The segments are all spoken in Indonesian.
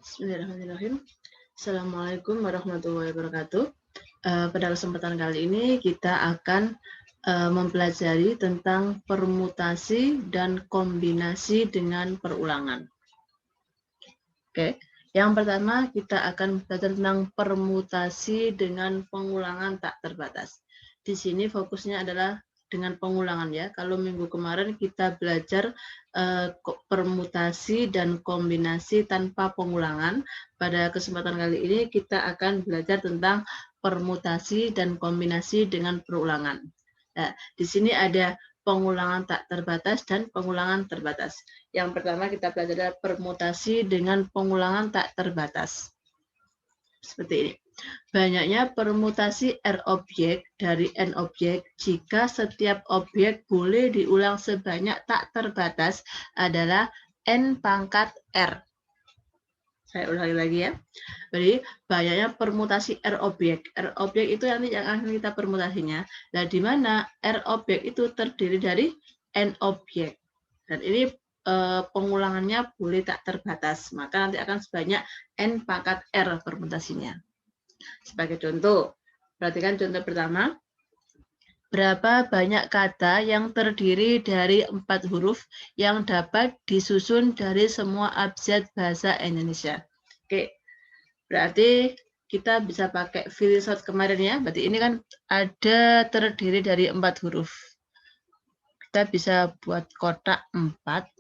Bismillahirrahmanirrahim. Assalamualaikum warahmatullahi wabarakatuh. Pada kesempatan kali ini kita akan mempelajari tentang permutasi dan kombinasi dengan perulangan. Oke, yang pertama kita akan belajar tentang permutasi dengan pengulangan tak terbatas. Di sini fokusnya adalah dengan pengulangan ya. Kalau minggu kemarin kita belajar permutasi dan kombinasi tanpa pengulangan, pada kesempatan kali ini kita akan belajar tentang permutasi dan kombinasi dengan perulangan. Nah, di sini ada pengulangan tak terbatas dan pengulangan terbatas. Yang pertama kita belajar adalah permutasi dengan pengulangan tak terbatas. Seperti ini. Banyaknya permutasi R objek dari N objek jika setiap objek boleh diulang sebanyak tak terbatas adalah N pangkat R. Saya ulangi lagi ya. Jadi banyaknya permutasi R objek. R objek itu nanti yang akan kita permutasinya. Nah, di mana R objek itu terdiri dari N objek. Dan ini pengulangannya boleh tak terbatas. Maka nanti akan sebanyak N pangkat R permutasinya. Sebagai contoh, perhatikan contoh pertama. Berapa banyak kata yang terdiri dari 4 huruf yang dapat disusun dari semua abjad bahasa Indonesia? Oke, berarti kita bisa pakai fill short kemarin ya. Berarti ini kan ada terdiri dari 4 huruf. Kita bisa buat kotak 4.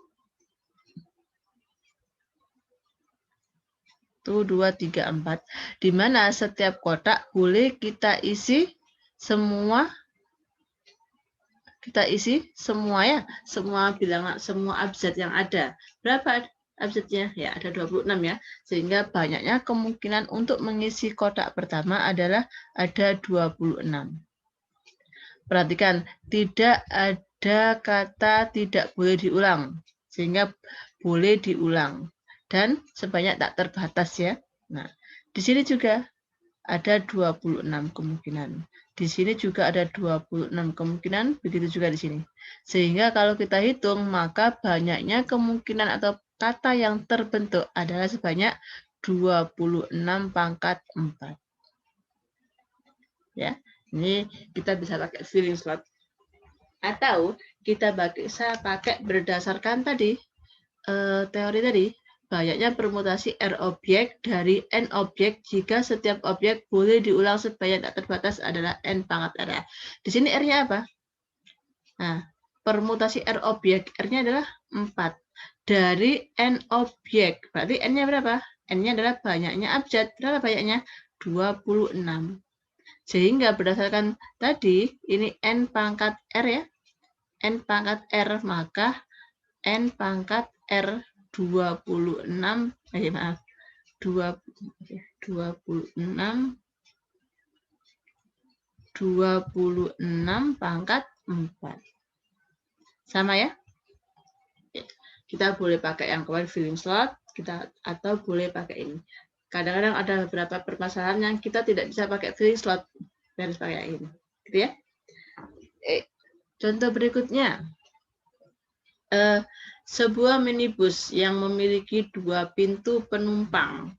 1, 2, 3, 4. Di mana setiap kotak boleh kita isi semua ya, semua bilangan, semua abjad yang ada. Berapa abjadnya? Ya, ada 26 ya. Sehingga banyaknya kemungkinan untuk mengisi kotak pertama adalah ada 26. Perhatikan, tidak ada kata tidak boleh diulang. Sehingga boleh diulang. Dan sebanyak tak terbatas ya. Nah, di sini juga ada 26 kemungkinan. Di sini juga ada 26 kemungkinan, begitu juga di sini. Sehingga kalau kita hitung, maka banyaknya kemungkinan atau kata yang terbentuk adalah sebanyak 26 pangkat 4. Ya, ini kita bisa pakai filling slot. Atau kita bisa pakai berdasarkan tadi, teori tadi, banyaknya permutasi R objek dari N objek jika setiap objek boleh diulang sebanyak tak terbatas adalah N pangkat R. Di sini R-nya apa? Nah, permutasi R objek, R-nya adalah 4. Dari N objek, berarti N-nya berapa? N-nya adalah banyaknya abjad. Berapa banyaknya? 26. Sehingga berdasarkan tadi, ini N pangkat R ya. N pangkat R, maka N pangkat R 26 pangkat 4. Sama ya? Kita boleh pakai yang kemarin filling slot, atau boleh pakai ini. Kadang-kadang ada beberapa permasalahan yang kita tidak bisa pakai filling slot, harus pakai yang ini. Gitu ya? Contoh berikutnya. Sebuah minibus yang memiliki 2 pintu penumpang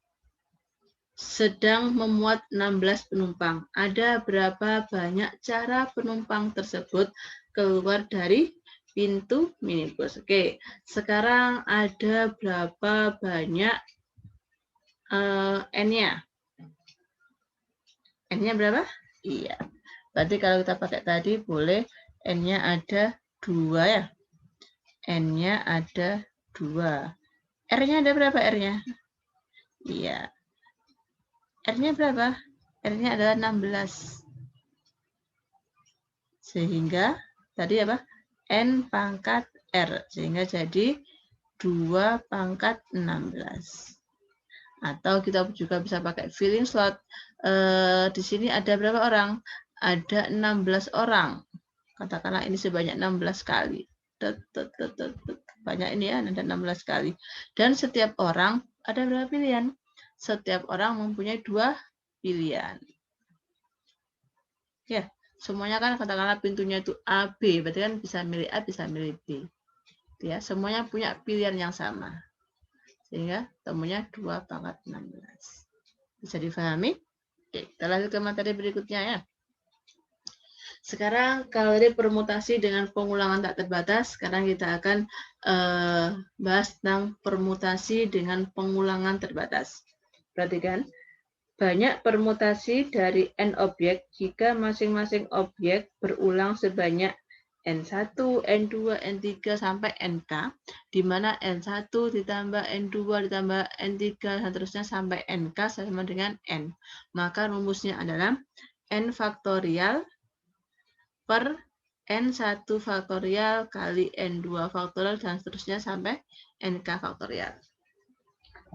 sedang memuat 16 penumpang. Ada berapa banyak cara penumpang tersebut keluar dari pintu minibus? Oke, sekarang ada berapa banyak N-nya? N-nya berapa? Iya. Berarti kalau kita pakai tadi boleh N-nya ada 2 ya. N-nya ada 2. R-nya ada berapa R-nya? Iya. R-nya berapa? R-nya adalah 16. Sehingga tadi apa? N pangkat R. Sehingga jadi 2 pangkat 16. Atau kita juga bisa pakai filling slot. Di sini ada berapa orang? Ada 16 orang. Katakanlah ini sebanyak 16 kali. Banyak ini ya, ada 16 kali. Dan setiap orang ada berapa pilihan? Setiap orang mempunyai 2 pilihan. Ya, semuanya kan katakanlah pintunya itu A, B. Berarti kan bisa milih A, bisa milih B. Ya, semuanya punya pilihan yang sama. Sehingga temunya 2 pangkat 16. Bisa difahami? Oke, kita lanjut ke materi berikutnya ya. Sekarang kalau dari permutasi dengan pengulangan tak terbatas, sekarang kita akan bahas tentang permutasi dengan pengulangan terbatas. Perhatikan, banyak permutasi dari n objek jika masing-masing objek berulang sebanyak N1, N2, N3 sampai NK, di mana N1 ditambah N2 ditambah N3 dan seterusnya sampai NK sama dengan N. Maka rumusnya adalah N faktorial per N1 faktorial kali N2 faktorial dan seterusnya sampai NK faktorial.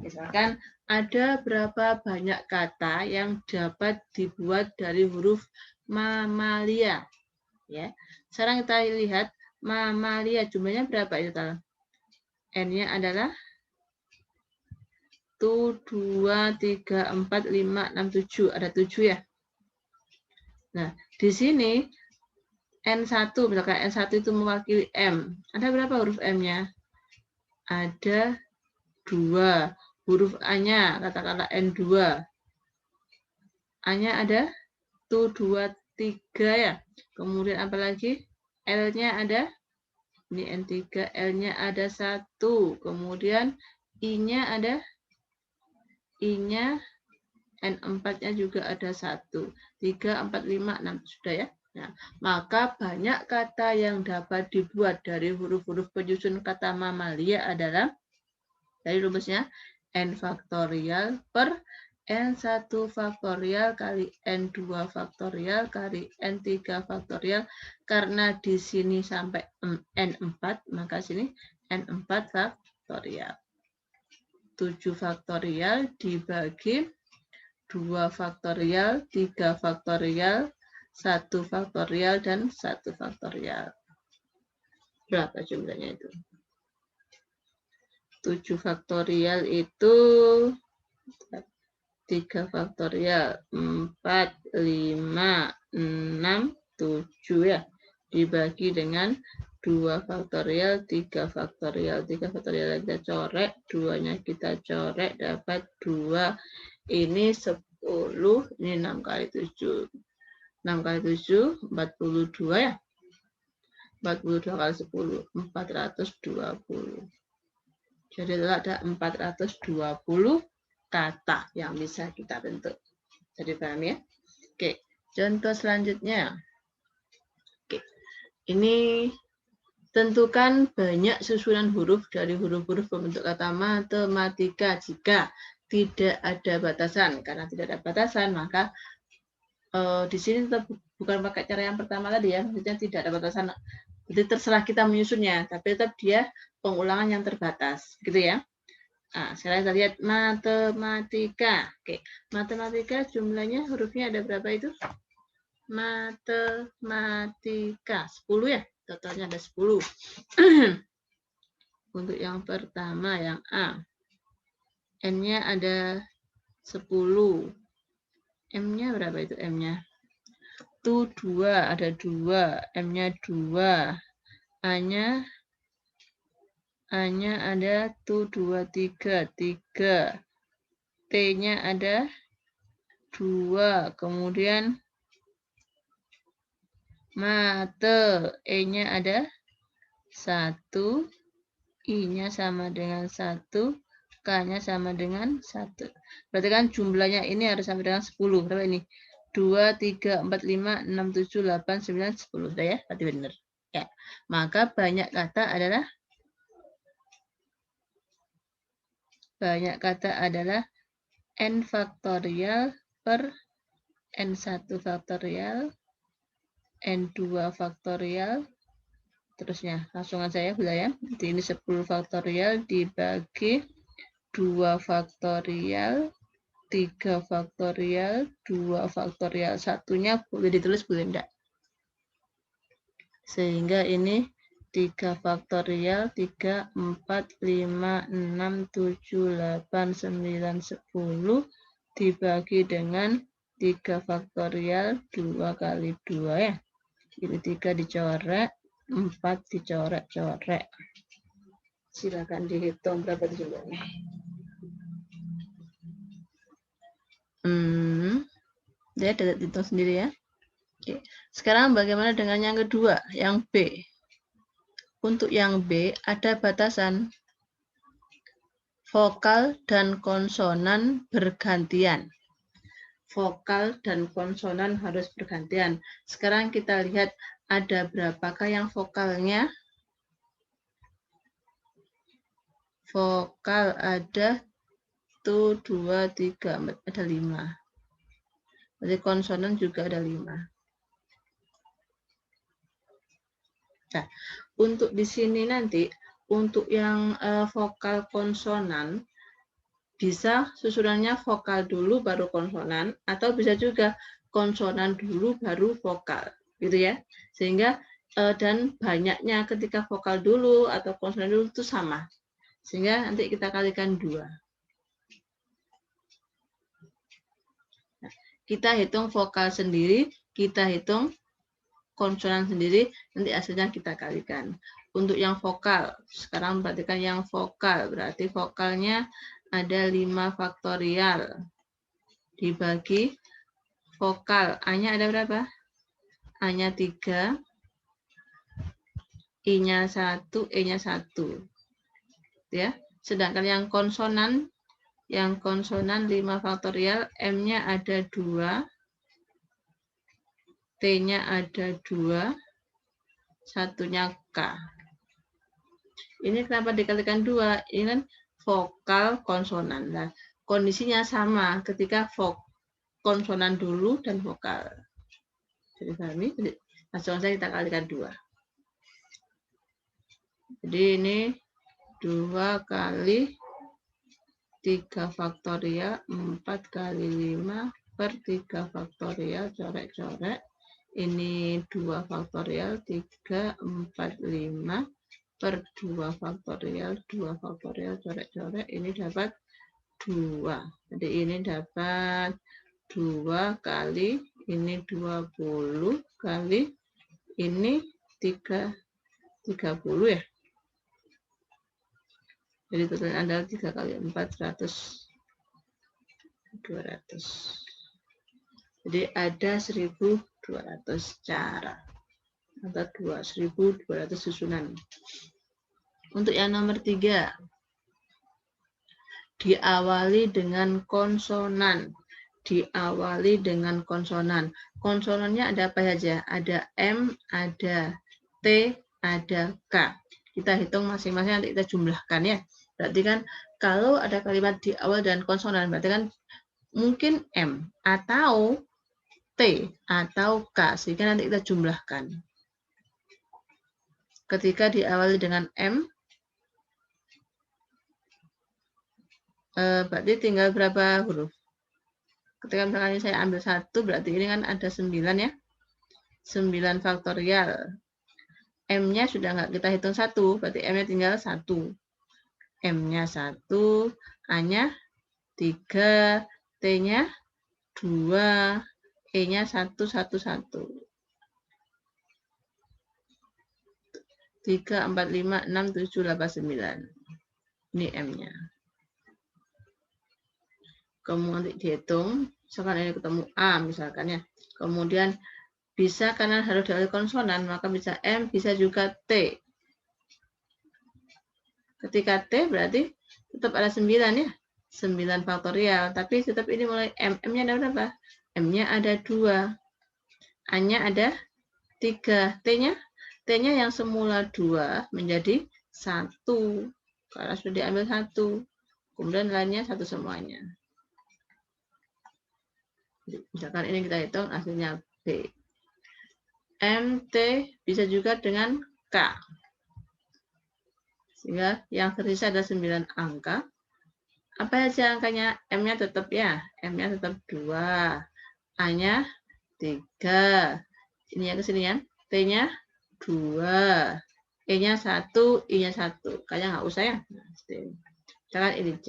Misalkan ada berapa banyak kata yang dapat dibuat dari huruf mamalia. Ya. Sekarang kita lihat mamalia jumlahnya berapa itu total? N-nya adalah 1, 2, 3, 4, 5, 6, 7. Ada 7 ya. Nah, di sini N1, misalkan N1 itu mewakili M. Ada berapa huruf M-nya? Ada 2. Huruf A-nya, katakanlah N2. A-nya ada 1, 2, 3 ya. Kemudian apa lagi? L-nya ada, ini N3, L-nya ada 1. Kemudian I-nya ada, I-nya N4-nya juga ada 1. 3, 4, 5, 6. Sudah ya? Nah, maka banyak kata yang dapat dibuat dari huruf-huruf penyusun kata mamalia adalah, dari rumusnya, N faktorial per N1 faktorial kali N2 faktorial kali N3 faktorial. Karena di sini sampai N4, maka sini N4 faktorial. 7 faktorial dibagi 2 faktorial, 3 faktorial, 1 faktorial, dan 1 faktorial. Berapa jumlahnya itu? 7 faktorial itu 3 faktorial, 4, 5, 6, 7 ya. Dibagi dengan 2 faktorial, 3 faktorial. 3 faktorial kita coret, 2-nya kita coret, dapat 2. Ini 10, ini 6 kali 7. 6 kali 7, 42 ya. 42 kali 10, 420. Jadi ada 420 kata yang bisa kita bentuk. Jadi paham ya? Oke, contoh selanjutnya. Oke, ini tentukan banyak susunan huruf dari huruf-huruf pembentuk kata matematika jika tidak ada batasan. Karena tidak ada batasan, maka di sini tetap bukan pakai cara yang pertama tadi ya, maksudnya tidak ada batasan. Jadi terserah kita menyusunnya, tapi tetap dia pengulangan yang terbatas, gitu ya. Nah, sekarang kita lihat matematika. Oke, matematika jumlahnya hurufnya ada berapa itu? Matematika 10 ya, totalnya ada 10. Untuk yang pertama, yang A, N-nya ada 10. M-nya berapa itu M-nya? Itu 2, ada 2. M-nya 2. A-nya ada 1, 2, 3. 3. T-nya ada 2. Kemudian mate. E-nya ada 1. I-nya sama dengan 1. K-nya sama dengan 1. Berarti kan jumlahnya ini harus sama dengan 10. Berapa ini? 2, 3, 4, 5, 6, 7, 8, 9, 10. Sudah ya? Berarti benar. Ya. Maka banyak kata adalah N faktorial per N1 faktorial, N2 faktorial, terusnya. Langsung aja ya, boleh ya. Jadi ini 10 faktorial dibagi 2 faktorial, 3 faktorial, 2 faktorial. Satunya boleh ditulis, boleh enggak. Sehingga ini 3 faktorial, 3, 4, 5, 6, 7, 8, 9, 10 dibagi dengan 3 faktorial 2 kali 2 ya. Ini 3 dicoret, 4 dicoret-coret. Silakan dihitung berapa jumlahnya. Ya, hitung sendiri ya. Oke. Sekarang bagaimana dengan yang kedua, yang B? Untuk yang B ada batasan vokal dan konsonan bergantian. Vokal dan konsonan harus bergantian. Sekarang kita lihat ada berapakah yang vokalnya? Vokal ada 1, 2, 3, 4, ada 5. Jadi konsonan juga ada 5. Nah, untuk di sini nanti, untuk yang vokal konsonan, bisa susunannya vokal dulu baru konsonan, atau bisa juga konsonan dulu baru vokal, gitu ya. Sehingga dan banyaknya ketika vokal dulu atau konsonan dulu itu sama. Sehingga nanti kita kalikan 2. Nah, kita hitung vokal sendiri, kita hitung konsonan sendiri, nanti hasilnya kita kalikan. Untuk yang vokal, sekarang perhatikan yang vokal, berarti vokalnya ada 5 faktorial. Dibagi vokal, A-nya ada berapa? A-nya 3, I-nya 1, E-nya 1. Ya. Sedangkan yang konsonan 5 faktorial, M-nya ada 2, T-nya ada 2, satunya K. Ini kenapa dikalikan 2? Ini kan vokal konsonan. Nah, kondisinya sama ketika konsonan dulu dan vokal. Jadi pahami? Langsung saja kita kalikan 2. Jadi ini 2 kali 3 faktorial, 4 kali 5 per 3 faktorial, coret-coret. Ini 2 faktorial, 3, 4, 5 per 2 faktorial, coret-coret, ini dapat 2. Jadi ini dapat 2 kali, ini 20 kali, ini 30 ya. Jadi total adalah 3 kali 4, 200. Jadi ada 1.200 cara. Atau 1.200 susunan. Untuk yang nomor 3, diawali dengan konsonan. Diawali dengan konsonan. Konsonannya ada apa saja? Ada M, ada T, ada K. Kita hitung masing-masing, nanti kita jumlahkan ya. Berarti kan kalau ada kalimat diawali dengan konsonan, berarti kan mungkin M atau T atau K. Sehingga nanti kita jumlahkan. Ketika diawali dengan M, berarti tinggal berapa huruf? Ketika misalkan saya ambil 1, berarti ini kan ada 9 ya. 9 faktorial. M-nya sudah nggak kita hitung 1, berarti M-nya tinggal 1. M-nya 1, A-nya 3, T-nya 2, E-nya 1, 1, 1. 3, 4, 5, 6, 7, 8, 9. Ini M-nya. Kemudian nanti dihitung, misalkan ini ketemu A misalkan ya. Kemudian bisa karena harus diawali konsonan, maka bisa M, bisa juga T. Ketika T berarti tetap ada 9 ya. 9 faktorial, tapi tetap ini mulai M. M-nya ada berapa? M-nya ada 2. A-nya ada 3. T-nya yang semula 2 menjadi 1. Karena sudah diambil 1. Kemudian lainnya 1 semuanya. Misalkan ini kita hitung hasilnya B. M, T bisa juga dengan K. Sehingga yang tersisa ada 9 angka. Apa saja angkanya? M-nya tetap ya. M-nya tetap 2. A-nya 3. Ini yang kesini ya. T-nya 2. E-nya 1. I-nya 1. Kayaknya nggak usah ya. Misalkan ini C.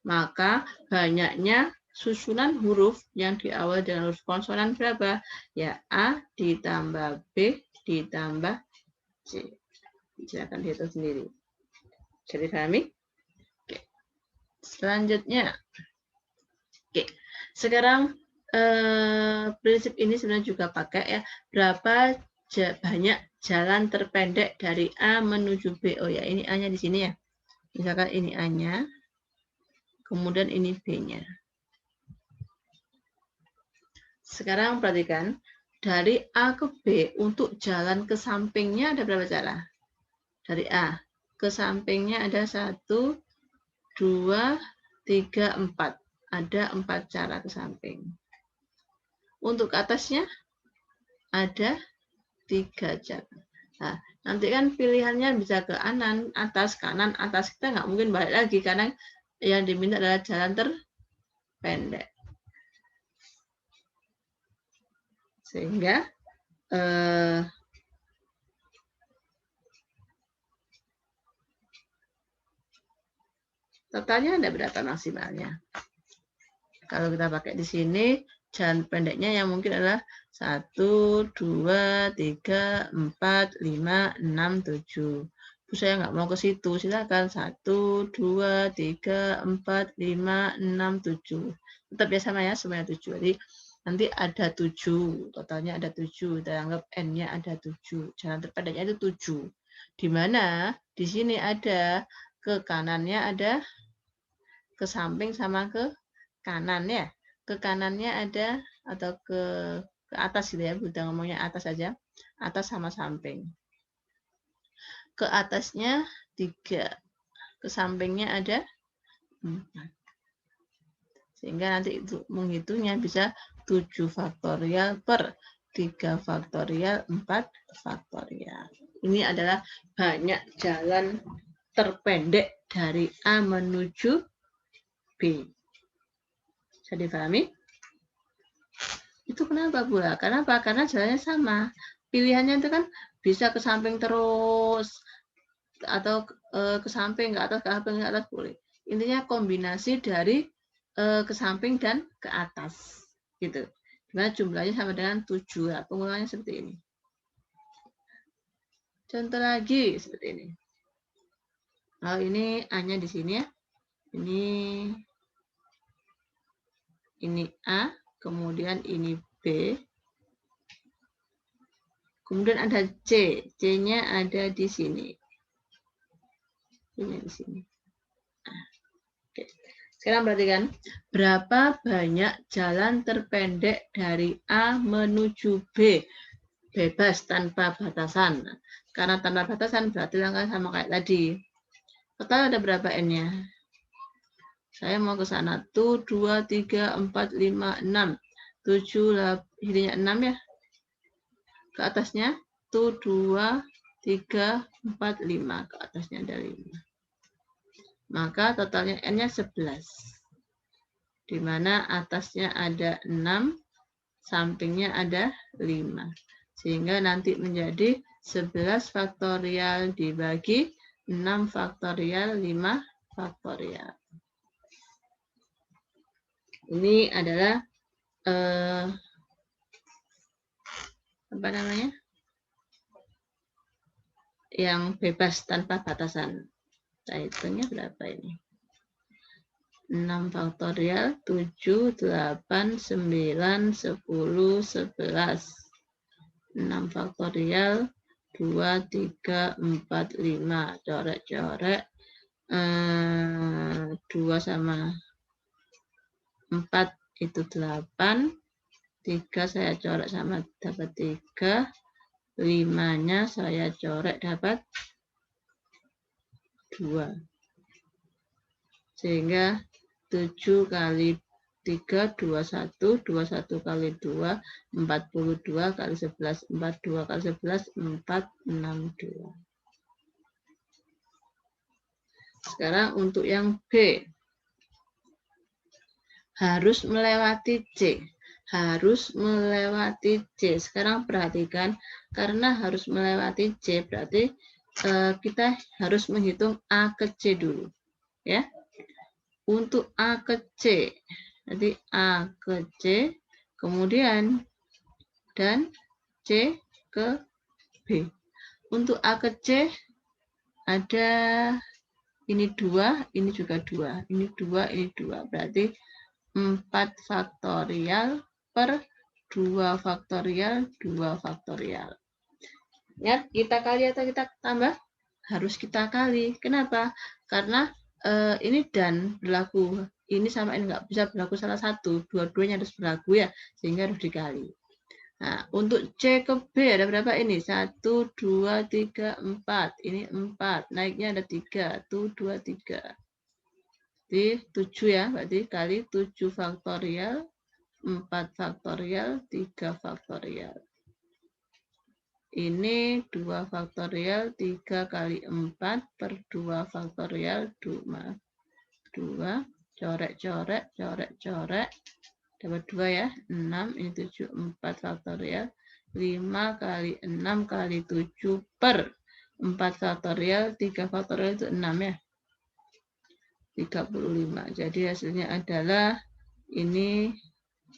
Maka banyaknya susunan huruf yang diawali dengan huruf konsonan berapa? Ya, A ditambah B ditambah C. Silakan dihitung sendiri. Bisa dipahami? Oke. Selanjutnya. Oke. Sekarang prinsip ini sebenarnya juga pakai ya. Berapa banyak jalan terpendek dari A menuju B. Oh ya, ini A-nya di sini ya. Misalkan ini A-nya, kemudian ini B-nya. Sekarang perhatikan, dari A ke B untuk jalan ke sampingnya ada berapa cara? Dari A ke sampingnya ada 1, 2, 3, 4. Ada 4 cara ke samping. Untuk ke atasnya ada 3 cara. Nah, nanti kan pilihannya bisa ke kanan, atas, kita nggak mungkin balik lagi karena yang diminta adalah jalan terpendek. Sehingga totalnya ada berapa maksimalnya? Kalau kita pakai di sini, jalan pendeknya yang mungkin adalah 1, 2, 3, 4, 5, 6, 7. Saya nggak mau ke situ, silakan 1, 2, 3, 4, 5, 6, 7. Tetap ya sama ya, semuanya 7. Jadi nanti ada 7, totalnya ada 7. Kita anggap N-nya ada 7. Jalan terpendeknya itu 7. Di mana di sini ada ke kanannya ada ke samping sama ke kanan ya. Ke kanannya ada atau ke atas gitu ya, udah ngomongnya atas saja. Atas sama samping. Ke atasnya 3. Ke sampingnya ada 4. Sehingga nanti itu menghitungnya bisa 7 faktorial per 3 faktorial 4 faktorial. Ini adalah banyak jalan terpendek dari A menuju B. Bisa dipahami? Itu kenapa pula? Kenapa? Karena jalannya sama. Pilihannya itu kan bisa ke samping terus atau ke samping, ke atas, ke samping, ke atas boleh. Intinya kombinasi dari ke samping dan ke atas. Gitu. Dimana jumlahnya sama dengan 7. Nah, pengulangannya seperti ini. Contoh lagi seperti ini. Kalau ini A-nya di sini ya. Ini A, kemudian ini B. Kemudian ada C. C-nya ada di sini. Ini di sini. Nah, oke. Sekarang perhatikan. Berapa banyak jalan terpendek dari A menuju B? Bebas tanpa batasan. Karena tanpa batasan berarti langkah sama kayak tadi. Total ada berapa N-nya? Saya mau ke sana. 1, 2, 3, 4, 5, 6. 7, ininya 6 ya. Ke atasnya 1, 2, 3, 4, 5. Ke atasnya ada 5. Maka totalnya N-nya 11. Di mana atasnya ada 6, sampingnya ada 5. Sehingga nanti menjadi 11 faktorial dibagi 6 faktorial 5 faktorial. Ini adalah apa namanya? Yang bebas tanpa batasan. Nah, hitungnya berapa ini? 6 faktorial, 7, 8, 9, 10, 11. 6 faktorial, 2, 3, 4, 5. Coret-coret. 2 sama 4 itu 8. 3 saya coret sama dapat 3. 5-nya saya coret dapat 2. Sehingga 7 kali 3, 21. 21 kali 2, 42 kali 11. 42 kali 11, 462. Sekarang untuk yang B. Harus melewati C. Harus melewati C. Sekarang perhatikan, karena harus melewati C, berarti kita harus menghitung A ke C dulu. Ya. Untuk A ke C, nanti A ke C, kemudian dan C ke B. Untuk A ke C, ada ini 2, ini juga 2. Ini 2, ini 2. Berarti 4 faktorial per 2 faktorial 2 faktorial. Ya, kita kali atau kita tambah? Harus kita kali. Kenapa? Karena ini dan berlaku. Ini sama ini nggak bisa berlaku salah satu. Dua-duanya harus berlaku ya, sehingga harus dikali. Nah, untuk C ke B ada berapa ini? 1, 2, 3, 4. Ini 4. Naiknya ada 3. 1, 2, 3. Jadi 7 ya, berarti kali 7 faktorial, 4 faktorial, 3 faktorial. Ini 2 faktorial, 3 kali 4 per 2 faktorial, 2, coret-coret, coret-coret, dapat 2 ya, 6, ini 7, 4 faktorial, 5 kali 6 kali 7 per 4 faktorial, 3 faktorial itu 6 ya, 35. Jadi hasilnya adalah ini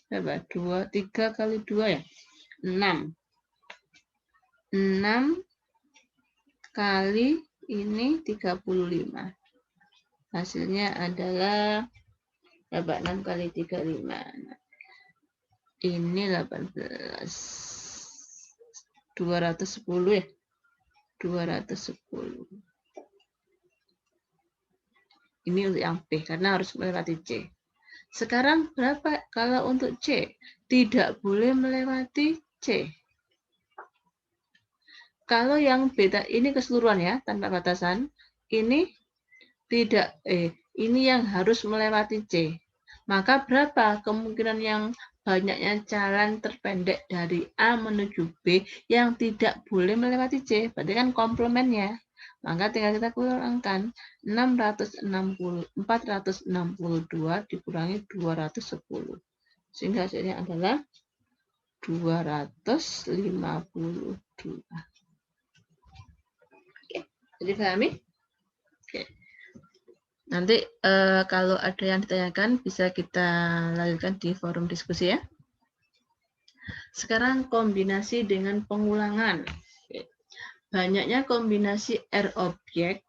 berapa? 3 kali 2 ya, 6. 6 kali ini 35. Hasilnya adalah berapa? 6 kali 35. Ini 18. 210 ya. 210. Ini untuk yang B karena harus melewati C. Sekarang berapa kalau untuk C? Tidak boleh melewati C. Kalau yang beta ini keseluruhan ya, tanpa batasan, ini tidak ini yang harus melewati C. Maka berapa kemungkinan yang banyaknya jalan terpendek dari A menuju B yang tidak boleh melewati C? Berarti kan komplemennya. Maka tinggal kita kurangkan 462 dikurangi 210. Sehingga hasilnya adalah 252. Jadi pahami? Oke. Nanti kalau ada yang ditanyakan bisa kita lanjutkan di forum diskusi ya. Sekarang kombinasi dengan pengulangan. Oke. Banyaknya kombinasi R objek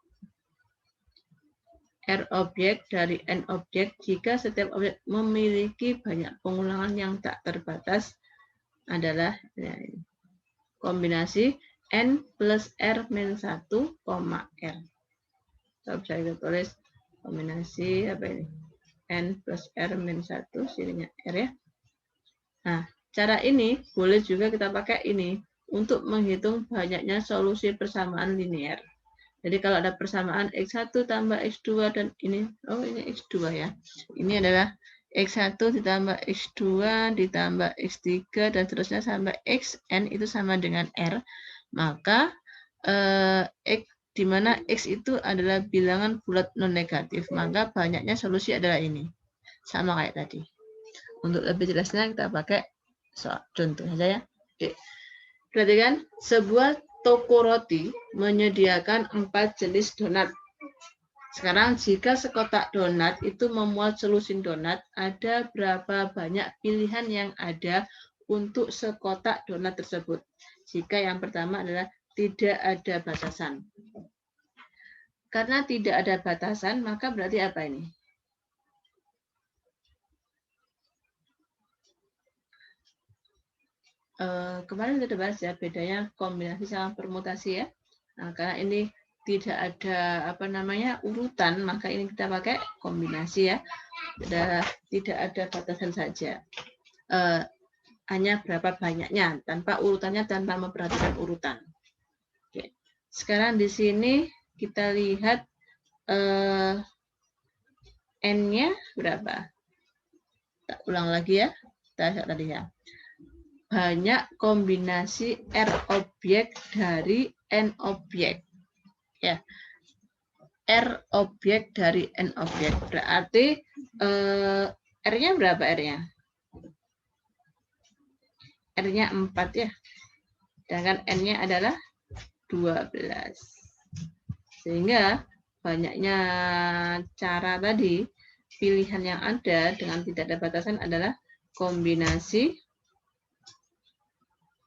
dari N objek jika setiap objek memiliki banyak pengulangan yang tak terbatas adalah ya, kombinasi N plus R min 1, R. Bisa kita tulis kombinasi apa ini? N plus R min 1, sininya R ya. Nah, cara ini boleh juga kita pakai ini untuk menghitung banyaknya solusi persamaan linear. Jadi kalau ada persamaan X1 tambah X2 dan ini, ini X2 ya. Ini adalah X1 ditambah X2 ditambah X3 dan seterusnya sampai Xn itu sama dengan R. Maka X di mana X itu adalah bilangan bulat non negatif, maka banyaknya solusi adalah ini. Sama kayak tadi. Untuk lebih jelasnya kita pakai contoh saja ya. Oke. Perhatikan, sebuah toko roti menyediakan 4 jenis donat. Sekarang jika sekotak donat itu memuat selusin donat, ada berapa banyak pilihan yang ada untuk sekotak donat tersebut? Jika yang pertama adalah tidak ada batasan. Karena tidak ada batasan, maka berarti apa ini? Kemarin kita bahas ya bedanya kombinasi sama permutasi ya. Nah, karena ini tidak ada urutan, maka ini kita pakai kombinasi ya. Tidak ada batasan saja. Hanya berapa banyaknya tanpa urutannya, tanpa memperhatikan urutan. Oke. Sekarang di sini kita lihat N-nya berapa? Kita ulang lagi ya. Kita lihat tadinya. Banyak kombinasi R objek dari N objek. Ya. R objek dari N objek. Berarti R-nya berapa R-nya? R-nya 4 ya. Sedangkan N-nya adalah 12. Sehingga banyaknya cara tadi, pilihan yang ada dengan tidak ada batasan adalah kombinasi.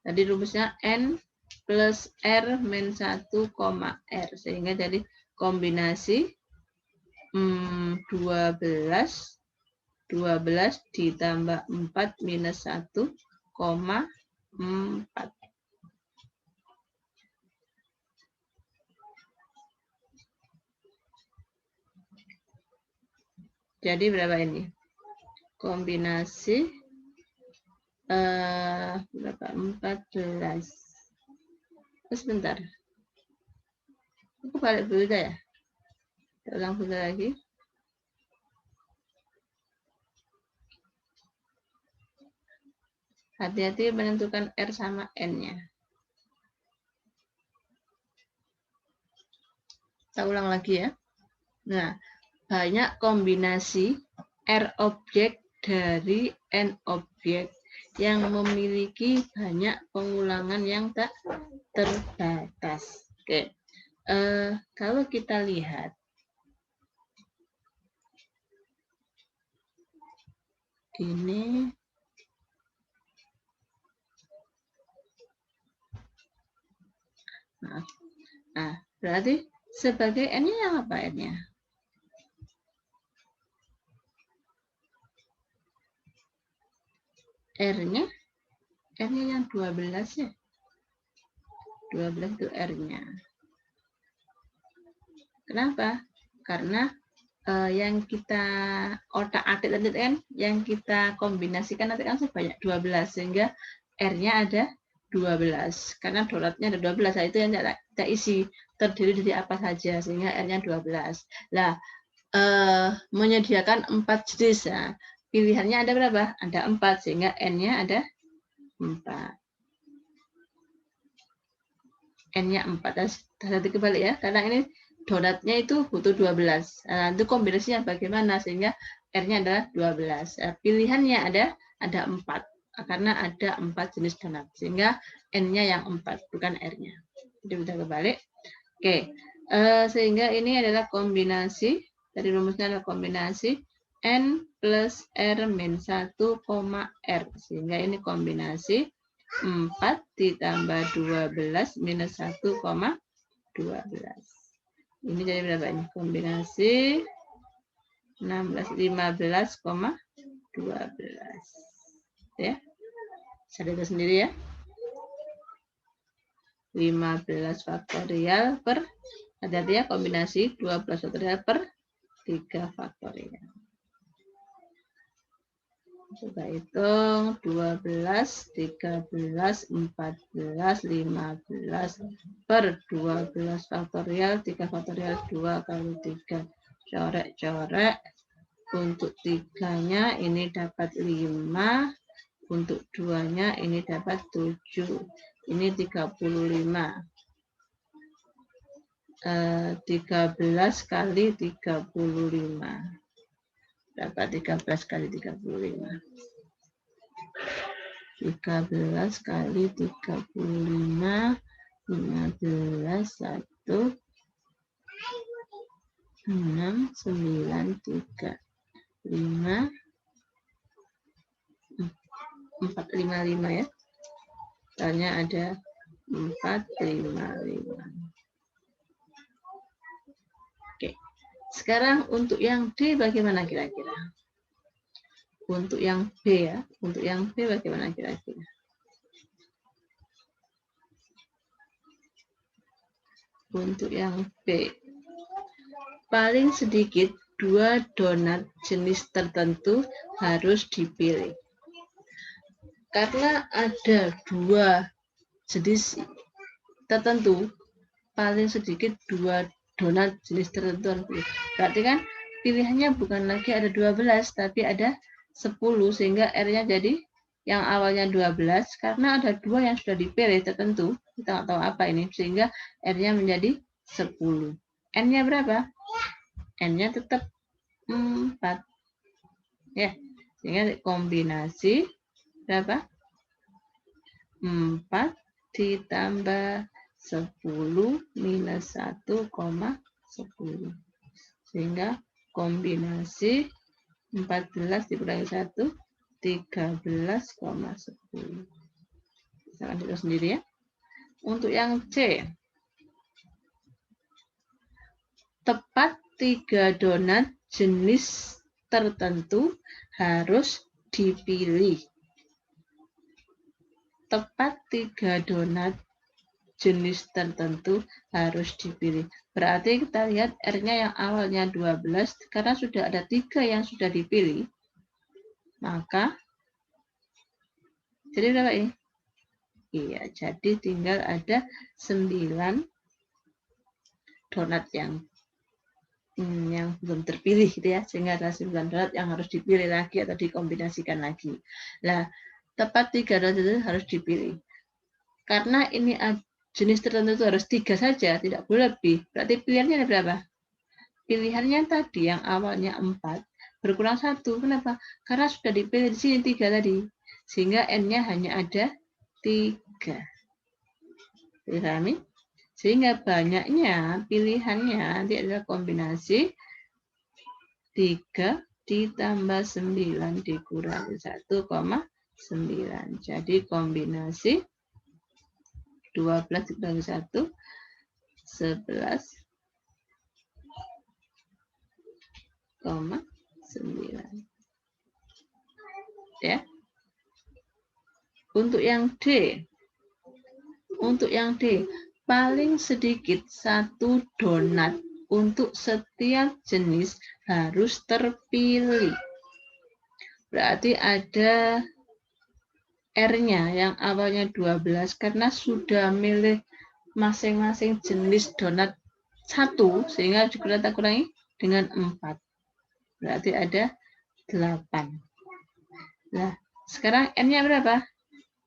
Tadi rumusnya N plus R min 1, R. Sehingga jadi kombinasi 12 12 ditambah 4 minus 1,4. Jadi berapa ini? Kombinasi berapa? 14. Sebentar. Aku balik dulu ya. Kita ulang dulu lagi. Hati-hati menentukan R sama N-nya. Kita ulang lagi ya. Nah, banyak kombinasi R objek dari N objek yang memiliki banyak pengulangan yang tak terbatas. Oke. Kalau kita lihat ini, nah, berarti sebagai N-nya yang apa N-nya? R-nya yang 12 ya. 12 itu R-nya. Kenapa? Karena yang kita otak-atik tadi kan, yang kita kombinasikan nanti kan sebanyak 12, sehingga R-nya ada 12. Karena donatnya ada 12, nah itu yang kita isi, terdiri dari apa saja, sehingga R-nya 12. Nah, menyediakan 4 jenis, ya. Pilihannya ada berapa? Ada 4, sehingga N-nya ada 4. N-nya 4. Nanti kebalik ya, karena ini donatnya itu butuh 12. Nah, itu kombinasinya bagaimana sehingga R-nya adalah 12. Pilihannya ada 4. Karena ada 4 jenis donat. Sehingga N-nya yang 4, bukan R-nya. Jadi kita kebalik. Oke. Sehingga ini adalah kombinasi, dari rumusnya adalah kombinasi N plus R min 1, R. Sehingga ini kombinasi 4 ditambah 12 minus 1,12. Ini jadi berapa ini? Kombinasi 15,12. Ya. Bisa lihat sendiri ya. 15 faktorial per, hati-hati ya, kombinasi 12 faktorial per 3 faktorial. Coba hitung 12, 13, 14, 15 per 12 faktorial, 3 faktorial 2 kali 3. Corek-corek. Untuk 3-nya ini dapat 5. Untuk 2-nya ini dapat 7. Ini 35. 13 kali 35. Dapat 13 kali 35. 13 kali 35, 15, 1, 6, 9, 3, 5, 455 ya. Soalnya ada 455. Oke. Sekarang untuk yang D bagaimana kira-kira? Untuk yang B ya. Untuk yang B bagaimana kira-kira? Untuk yang B. Paling sedikit 2 donat jenis tertentu harus dipilih. Karena ada 2 jenis tertentu, paling sedikit 2 donat jenis tertentu. Berarti kan pilihannya bukan lagi ada 12, tapi ada 10, sehingga R-nya jadi yang awalnya 12, karena ada 2 yang sudah dipilih tertentu, kita nggak tahu apa ini, sehingga R-nya menjadi 10. N-nya berapa? N-nya tetap 4. Ya, sehingga kombinasi berapa? 4 ditambah 10 minus 1,10. Sehingga kombinasi 14 dikurangi 1, 13,10. Bisa lihat sendiri ya. Untuk yang C, tepat 3 donat jenis tertentu harus dipilih. Tepat 3 donat jenis tertentu harus dipilih. Berarti kita lihat R-nya yang awalnya 12, karena sudah ada 3 yang sudah dipilih, maka jadi berapa ini? Iya, jadi tinggal ada 9 donat yang belum terpilih gitu ya, sehingga ada 9 donat yang harus dipilih lagi atau dikombinasikan lagi. Nah, tepat 3 donat itu harus dipilih. Karena ini jenis tertentu itu harus 3 saja, tidak boleh lebih. Berarti pilihannya ada berapa? Pilihannya tadi yang awalnya 4 berkurang 1. Kenapa? Karena sudah dipilih di sini 3 tadi. Sehingga N-nya hanya ada 3. Dipahami? Sehingga banyaknya pilihannya nanti adalah kombinasi 3 ditambah 9 dikurangi 1,9. Jadi kombinasi 12 dikurangi 1, 11,9. Ya. Untuk yang D, paling sedikit 1 donat untuk setiap jenis harus terpilih. Berarti ada R-nya yang awalnya 12 karena sudah milih masing-masing jenis donat 1 sehingga kita kurangi dengan 4. Berarti ada 8. Nah, sekarang N-nya berapa?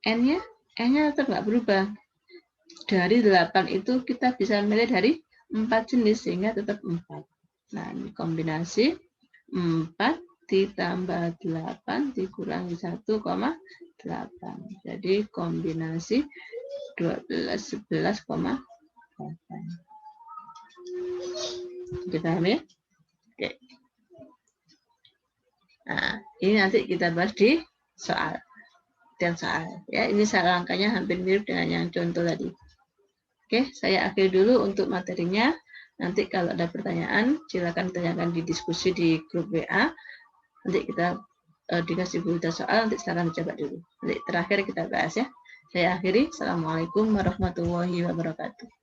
N-nya tetap nggak berubah. Dari 8 itu kita bisa milih dari 4 jenis sehingga tetap 4. Nah, ini kombinasi 4 ditambah 8 dikurangi 1,8. Jadi kombinasi 12, 11,8. Dipahami? Oke. Nah, ini nanti kita bahas di soal. Ya, ini langkahnya hampir mirip dengan yang contoh tadi. Oke, saya akhiri dulu untuk materinya. Nanti kalau ada pertanyaan, silakan tanyakan di diskusi di grup WA. Nanti kita dikasih berita soal, nanti silakan dicoba dulu. Nanti terakhir kita bahas ya. Saya akhiri. Assalamualaikum warahmatullahi wabarakatuh.